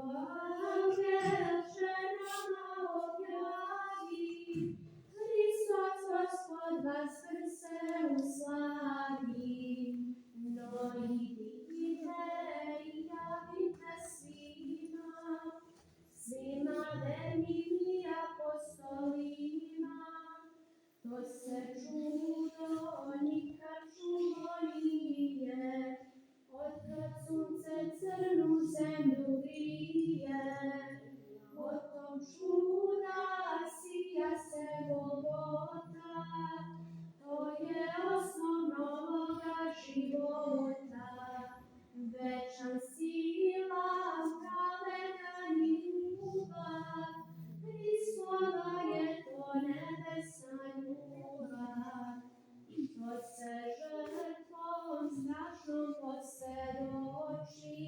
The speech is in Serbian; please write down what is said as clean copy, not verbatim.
angel ženama objavi, Hristos Gospod vaskrse u slavi. No idite i javite svima vernim i apostolima, to se čudo nikad čulo nije, otkad sunce crnu zemlju grije. Od tog čuda sija se Golgota, to je osnov novoga života. Večan sila, pravedan i ljubav, Hristova je to nebesna ljubav. To se žrtvom strašnom posvjedoči,